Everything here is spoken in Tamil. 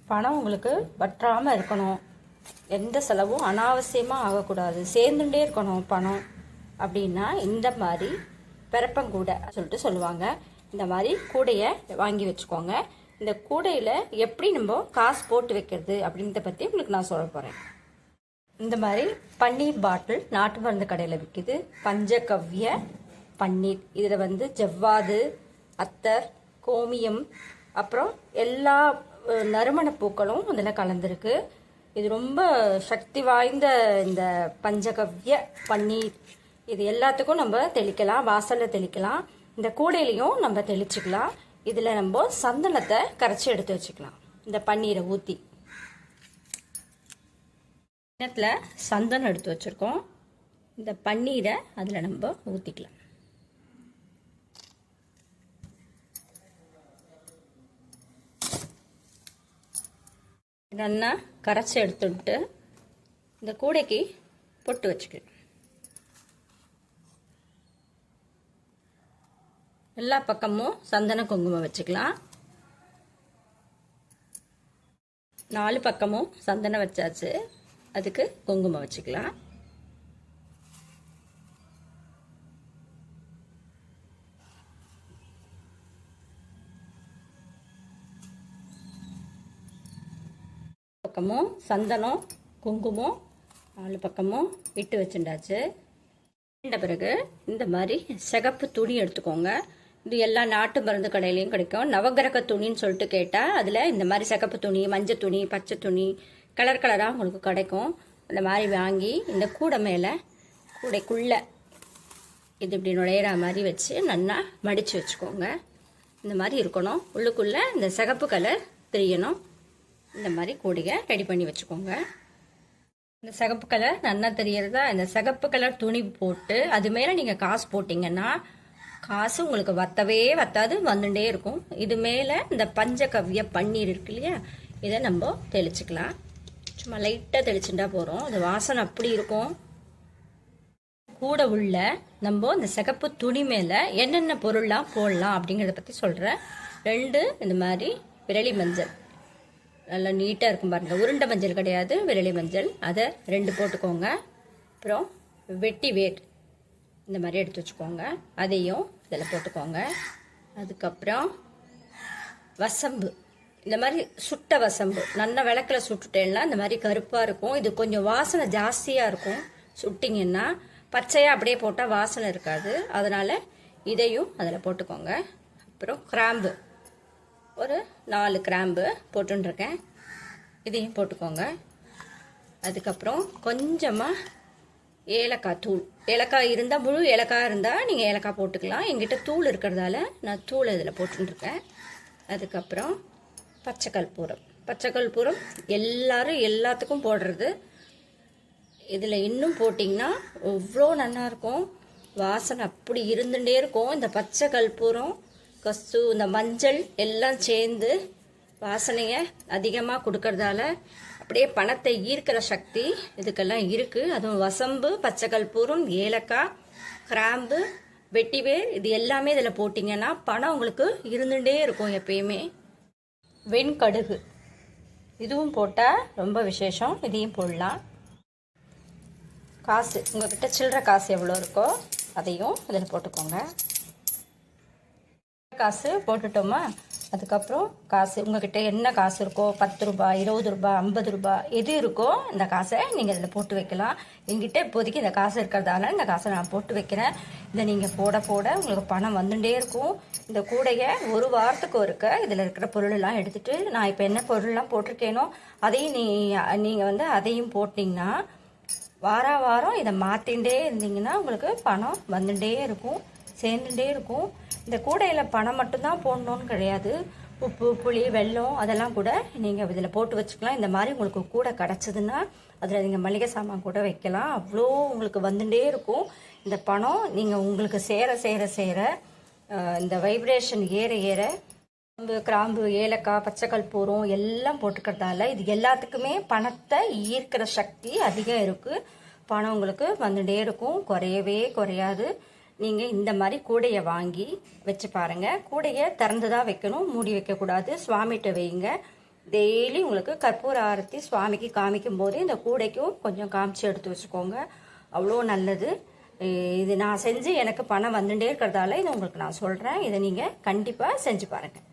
பணம் உங்களுக்கு வற்றாமல் இருக்கணும், எந்த செலவும் அனாவசியமாக ஆகக்கூடாது, சேர்ந்துட்டே இருக்கணும் பணம் அப்படின்னா இந்த மாதிரி பிறப்பங்கூடை சொல்லுவாங்க. இந்த மாதிரி கூடையை வாங்கி வச்சுக்கோங்க. இந்த கூடையில் எப்படி நம்ம காசு போட்டு வைக்கிறது அப்படின்றத பற்றி உங்களுக்கு நான் சொல்ல போகிறேன். இந்த மாதிரி பன்னீர் பாட்டில் நாட்டு மருந்து கடையில் விற்கிது. பஞ்சகவ்ய பன்னீர். இதில் ஜவ்வாது, அத்தர், கோமியம், அப்புறம் எல்லா நறுமண பூக்களும் அதில் கலந்துருக்கு. இது ரொம்ப சக்தி வாய்ந்த இந்த பஞ்சகவ்ய பன்னீர். இது எல்லாத்துக்கும் நம்ம தெளிக்கலாம், வாசலில் தெளிக்கலாம், இந்த கூடையிலையும் நம்ம தெளிச்சுக்கலாம். இதில் நம்ம சந்தனத்தை கரைச்சி எடுத்து வச்சுக்கலாம். இந்த பன்னீரை ஊற்றி கிணத்துல சந்தனம் எடுத்து வச்சுருக்கோம். இந்த பன்னீரை அதில் நம்ம ஊற்றிக்கலாம். நல்லா கரைச்சி எடுத்துட்டு இந்த கூடைக்கு பொட்டு வச்சுக்கலாம். எல்லா பக்கமும் சந்தன குங்குமம் வச்சுக்கலாம். 4 பக்கமும் சந்தனம் வச்சாச்சு. அதுக்கு குங்குமம் வச்சுக்கலாம். பக்கமும் சந்தனம் குங்குமம் 4 பக்கமும் விட்டு வச்சுட்டாச்சு. பிறகு இந்த மாதிரி சிகப்பு துணி எடுத்துக்கோங்க. இது எல்லா நாட்டு மருந்து கடையிலையும் கிடைக்கும். நவகிரக துணின்னு சொல்லிட்டு கேட்டால் அதில் இந்த மாதிரி சிகப்பு துணி, மஞ்சள் துணி, பச்சை துணி, கலர் கலராக உங்களுக்கு கிடைக்கும். அந்த மாதிரி வாங்கி இந்த கூடை மேலே கூடைக்குள்ளே இது இப்படி நுழையிற மாதிரி வச்சு நல்லா மடித்து வச்சுக்கோங்க. இந்த மாதிரி இருக்கணும். உள்ளுக்குள்ளே இந்த சிகப்பு கலர் தெரியணும். இந்த மாதிரி கூடையை ரெடி பண்ணி வச்சுக்கோங்க. இந்த சிகப்பு கலர் நல்லா தெரியறதா? இந்த சிகப்பு கலர் துணி போட்டு அது மேலே நீங்கள் காசு போட்டிங்கன்னா காசு உங்களுக்கு வத்தாது, வந்துட்டே இருக்கும். இது மேலே இந்த பஞ்சகவ்ய பன்னீர் இருக்கு இல்லையா, இதை நம்ம தெளிச்சுக்கலாம். சும்மா லைட்டாக தெளிச்சுட்டா போகிறோம். அது வாசனை அப்படி இருக்கும். கூட உள்ள நம்ம இந்த சிகப்பு துணி மேலே என்னென்ன பொருள்லாம் போடலாம் அப்படிங்கிறத பற்றி சொல்கிறேன். 2 இந்த மாதிரி விரலி மஞ்சள், நல்லா நீட்டாக இருக்கும் பாருங்கள். உருண்டை மஞ்சள் கிடையாது, விரலி மஞ்சள். அதை 2 போட்டுக்கோங்க. அப்புறம் வெட்டி வேர் இந்த மாதிரி எடுத்து வச்சுக்கோங்க. அதையும் இதில் போட்டுக்கோங்க. அதுக்கப்புறம் வசம்பு, இந்த மாதிரி சுட்ட வசம்பு. நல்லா விளக்கில் சுட்டுட்டேன்னா இந்த மாதிரி கருப்பாக இருக்கும். இது கொஞ்சம் வாசனை ஜாஸ்தியாக இருக்கும். சுட்டிங்கன்னா பச்சையாக அப்படியே போட்டால் வாசனை இருக்காது. அதனால் இதையும் அதில் போட்டுக்கோங்க. அப்புறம் கிராம்பு, ஒரு 4 கிராம்பு போட்டுருக்கேன். இதையும் போட்டுக்கோங்க. அதுக்கப்புறம் கொஞ்சமாக ஏலக்காய் தூள். ஏலக்காய் இருந்தால், முழு ஏலக்காய் இருந்தால் நீங்கள் ஏலக்காய் போட்டுக்கலாம். எங்கிட்ட தூள் இருக்கிறதால நான் தூள் இதில் போட்டுருக்கேன். அதுக்கப்புறம் பச்சை கற்பூரம் எல்லாரும் எல்லாத்துக்கும் போடுறது. இதில் இன்னும் போட்டிங்கன்னா எவ்வளோ நல்லாயிருக்கும். வாசனை அப்படி இருந்துகிட்டே இருக்கும். இந்த பச்சை கற்பூரம், கஸ்து, இந்த மஞ்சள் எல்லாம் சேர்ந்து வாசனையை அதிகமாக கொடுக்கறதால அப்படியே பணத்தை ஈர்க்கிற சக்தி இதுக்கெல்லாம் இருக்குது. அதுவும் வசம்பு, பச்சை கற்பூரம், ஏலக்காய், கிராம்பு, வெட்டிவேர் இது எல்லாமே இதில் போட்டிங்கன்னா பணம் உங்களுக்கு இருந்துகிட்டே இருக்கும் எப்பயுமே. வெண்கடுகு இதுவும் போட்டால் ரொம்ப விசேஷம். இதையும் போடலாம். காசு, உங்கள்கிட்ட சில்லற காசு எவ்வளோ இருக்கோ அதையும் இதில் போட்டுக்கோங்க. காசு போட்டுட்டோமா, அதுக்கப்புறம் காசு உங்ககிட்ட என்ன காசு இருக்கோ, 10 ரூபாய், 20 ரூபாய், 50 ரூபாய் எது இருக்கோ இந்த காசை நீங்கள் இதில் போட்டு வைக்கலாம். என்கிட்ட இப்போதைக்கு இந்த காசு இருக்கிறதால இந்த காசை நான் போட்டு வைக்கிறேன். இதை நீங்கள் போட போட உங்களுக்கு பணம் வந்துட்டே இருக்கும். இந்த கூடையை 1 வாரத்துக்கு ஒருக்க இதில் இருக்கிற பொருளெல்லாம் எடுத்துகிட்டு நான் இப்போ என்ன பொருள்லாம் போட்டிருக்கேனோ அதையும் நீங்கள் அதையும் போட்டிங்கன்னா வாரம் இதை மாற்றிகிட்டே இருந்தீங்கன்னா உங்களுக்கு பணம் வந்துட்டே இருக்கும், சேர்ந்துட்டே இருக்கும். இந்த கூடையில் பணம் மட்டும்தான் போடணுன்னு கிடையாது. உப்பு, புளி, வெல்லம் அதெல்லாம் கூட நீங்கள் இதில் போட்டு வச்சுக்கலாம். இந்த மாதிரி உங்களுக்கு கூடை கிடச்சிதுன்னா அதில் நீங்கள் மளிகை சாமான் கூட வைக்கலாம். அவ்வளோ உங்களுக்கு வந்துட்டே இருக்கும். இந்த பணம் நீங்கள் உங்களுக்கு சேர இந்த வைப்ரேஷன் ஏற கிராம்பு, ஏலக்காய், பச்சை கற்பூரம் எல்லாம் போட்டுக்கிறதால இது எல்லாத்துக்குமே பணத்தை ஈர்க்கிற சக்தி அதிகம் இருக்குது. பணம் உங்களுக்கு வந்துட்டே இருக்கும், குறையவே குறையாது. நீங்கள் இந்த மாதிரி கூடையை வாங்கி வச்சு பாருங்கள். கூடையை திறந்து தான் வைக்கணும், மூடி வைக்கக்கூடாது. சுவாமிகிட்ட வைங்க. டெய்லி உங்களுக்கு கற்பூர ஆரத்தி சுவாமிக்கு காமிக்கும் போது இந்த கூடைக்கும் கொஞ்சம் காமிச்சு எடுத்து வச்சுக்கோங்க. அவ்வளோ நல்லது. இது நான் செஞ்சு எனக்கு பணம் வந்துட்டே இருக்கிறதால இதை உங்களுக்கு நான் சொல்கிறேன். இதை நீங்கள் கண்டிப்பாக செஞ்சு பாருங்கள்.